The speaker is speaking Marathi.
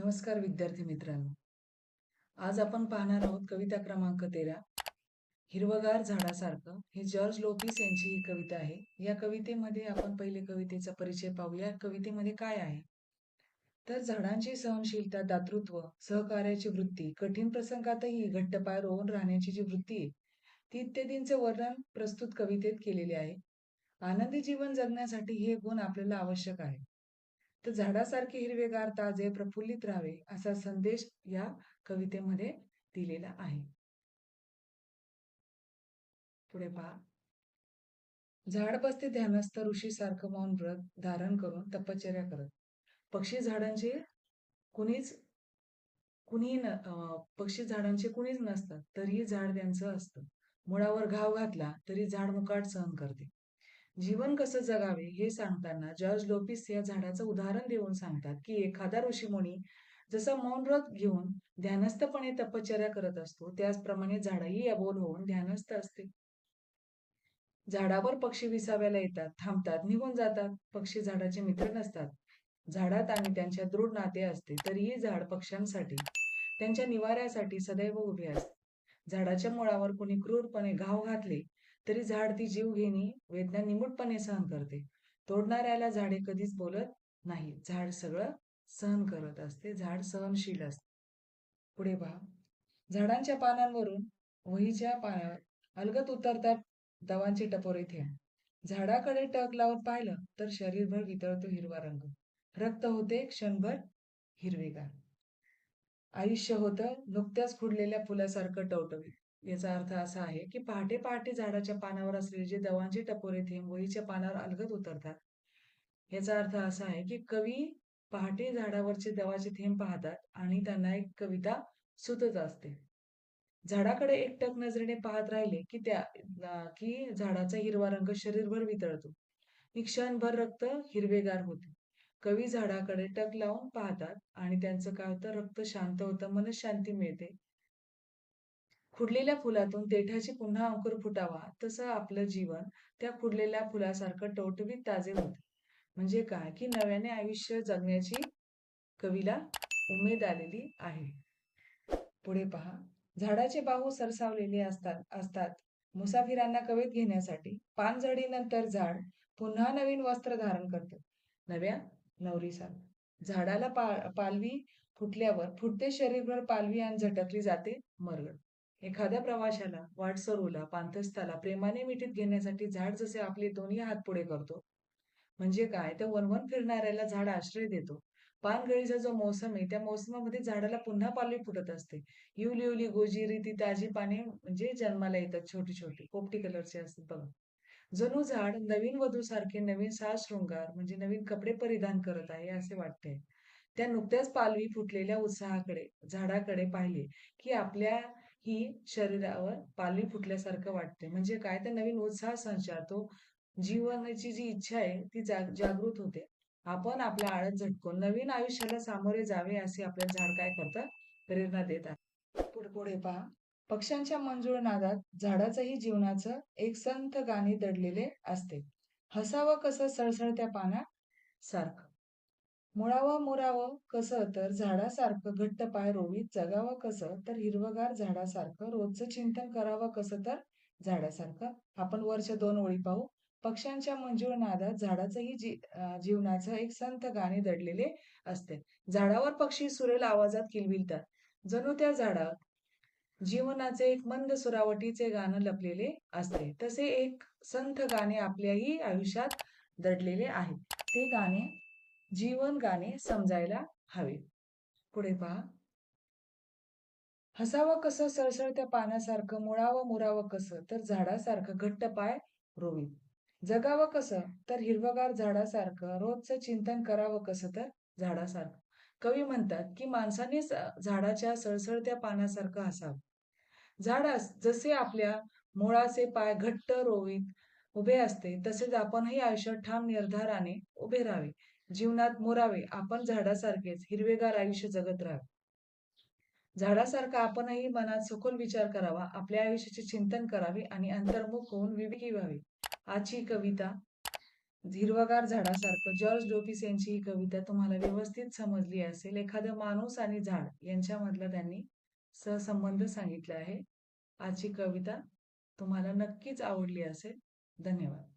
नमस्कार विद्यार्थी मित्रांनो. आज आपण पाहणार आहोत कविता क्रमांक 13, हिरवगार झाडासारखं. ही जॉर्ज लोपिस यांची ही कविता आहे. या कवितेमध्ये आपण पहिले कवितेचा परिचय पाहूया. कवितेमध्ये काय आहे तर झाडांची सहनशीलता, दातृत्व, सहकार्याची वृत्ती, कठीण प्रसंगातही घट्ट पाय रोवून राहण्याची जी वृत्ती आहे ती इत्यादींचे वर्णन प्रस्तुत कवितेत केलेले आहे. आनंदी जीवन जगण्यासाठी हे गुण आपल्याला आवश्यक आहे. तर झाडासारखे हिरवेगार, ताजे, प्रफुल्लित राहावे असा संदेश या कवितेमध्ये दिलेला आहे. पुढे पहा. झाड बसते ध्यानस्थ ऋषीसारखं मौन व्रत धारण करून तपश्चर्या करत. पक्षी झाडांचे कुणीच पक्षी झाडांचे कुणीच नसतात तरीही झाड त्यांचं असतं. मुळावर घाव घातला तरी झाड मुकाट सहन करते. जीवन कसं जगावे हे सांगताना जॉर्ज लोपिस या झाडाचं उदाहरण देऊन सांगतात की एखादा ऋषीमुनी जसा मौन व्रत घेऊन ध्यानस्थपणे तपश्चर्या करत असतो त्याचप्रमाणे झाडही अबोल होऊन ध्यानस्थ असते. झाडावर पक्षी विसाव्याला येतात, थांबतात, निघून जातात. पक्षी झाडाचे मित्र नसतात. झाडात आणि त्यांच्या दृढ नाते असते तरीही झाड पक्ष्यांसाठी, त्यांच्या निवाऱ्यासाठी सदैव उभे असते. झाडाच्या मुळावर कोणी क्रूरपणे घाव घातले तरी झाड ती जीवघेणी वेदना निमूटपणे सहन करते. तोडणाऱ्याला झाडे कधीच बोलत नाही. झाड सगळं सहन करत असते. झाड सहनशील असते. पुढे पहा. झाडांच्या पानांवरून वहीच्या पानावर अलगद उतरतात दवांचे टपोरे थेंब. झाडाकडे टक लावून पाहिलं तर शरीरभर वितळतो हिरवा रंग. रक्त होते क्षणभर हिरवेगार. आयुष्य होतं नुकत्याच खुडलेल्या फुलासारखं टवटवीत. याचा अर्थ असा आहे की पहाटे पहाटे झाडाच्या पानावर असलेले जे दवांचे टपोरे थेंब वहीच्या पानावर अलगद उतरतात. याचा अर्थ असा आहे की कवी पहाटे झाडावरचे दवाचे थेंब पाहतात आणि त्यांना एक कविता सुचत असते. झाडाकडे एकटक नजरेने पाहत राहिले की झाडाचा हिरवा रंग शरीरभर वितळतो. क्षणभर रक्त हिरवेगार होते. कवी झाडाकडे टक लावून पाहतात आणि त्यांचं काय होतं, रक्त शांत होतं, मनशांती मिळते. खुडलेल्या फुलातून देठाची पुन्हा अंकुर फुटावा तसं आपलं जीवन त्या खुडलेल्या फुलासारखं टवटवीत ताजे होते. म्हणजे काय की नव्याने आयुष्य जगण्याची कवीला उमेद आलेली आहे. पुढे पहा. झाडाचे बाहू सरसावलेले असतात मुसाफिरांना कवेत घेण्यासाठी. पानझडीनंतर झाड पुन्हा नवीन वस्त्र धारण करतं, नव्या नवरीसारखं. झाडाला पालवी फुटल्यावर फुटते शरीरभर पालवी आणि झटकली जाते मरगळ. एखाद्या प्रवाशाला, वाटसरूला, पांथस्ताला प्रेमाने मिठीत घेण्यासाठी झाड जसे आपले दोन्ही हात पुढे करतो, म्हणजे काय तर वनवन फिरणाऱ्याला झाड आश्रय देतो. पानगळीचा जो मोसम आहे त्या मोसमामध्ये झाडाला पुन्हा पालवी फुटत असते. इवली इवली गोजिरी ती ताजी पाने म्हणजे जन्माला येतात, छोटी छोटी पोपटी कलरचे असतात बघा. जणू झाड नवीन वधूसारखे नवीन साज शृंगार म्हणजे नवीन कपडे परिधान करत आहे असे वाटते. त्या नुकत्याच पालवी फुटलेल्या उत्साहाकडे झाडाकडे पाहिले की आपल्या ही शरीरावर पालवी फुटल्यासारखं वाटते. म्हणजे काय तर नवीन उत्साह संचारतो. जीवनाची जी इच्छा आहे ती जागृत होते. आपण आपला आळस झटकून नवीन आयुष्याला सामोरे जावे असे आपल्या झाड काय करतात, प्रेरणा देतात. पुढे पहा. पक्ष्यांच्या मंजूळ नादात झाडाचंही जीवनाचं एक संथ गाणे दडलेले असते. हसावं कसं सळसळत्या पाना सारखं. मुळावं मुरावं कसं तर झाडासारखं घट्ट पाय रोवीत. जगावं कसं तर हिरवगार झाडासारखं. रोजचं चिंतन करावं कसं तर झाडासारखं. आपण वरच्या 2 ओळी पाहू. पक्ष्यांच्या मंजूळ नादात झाडाचंही जीवनाचं एक संथ गाणे दडलेले असते. झाडावर पक्षी सुरेल आवाजात किलबिलतात. जणू त्या झाडात जीवनाचे एक मंद सुरावटीचे गाणं लपलेले असते. तसे एक संथ गाणे आपल्याही आयुष्यात दडलेले आहे. ते गाणे जीवन गाणे समजायला हवे. पुढे पहा. हसावं कसं सळसळत्या पानासारखं. मुळावं मुरावं कसं तर झाडासारखं घट्ट पाय रोवीत. जगावं कसं तर हिरवगार झाडासारखं. रोजचं चिंतन करावं कसं तर झाडासारखं. कवी म्हणतात की माणसाने झाडाच्या सळसळत्या पानासारखं हसावं. झाड जसे आपल्या मुळाचे पाय घट्ट रोवीत उभे असते तसेच आपणही आयुष्यात ठाम निर्धाराने उभे राहावे. जीवनात मोरावे. आपण झाडासारखेच हिरवेगार आयुष्य जगत राहावे. झाडासारखा आपणही मनात सखोल विचार करावा, आपल्या आयुष्याचे चिंतन करावे आणि अंतर्मुख होऊन विवेकी व्हावे. आजची कविता हिरवगार झाडासारखं. जॉर्ज लोपिस यांची ही कविता तुम्हाला व्यवस्थित समजली असेल. एखादा माणूस आणि झाड यांच्यामधला त्यांनी सहसंबंध सांगितला आहे. आजची कविता तुम्हाला नक्कीच आवडली असेल. धन्यवाद.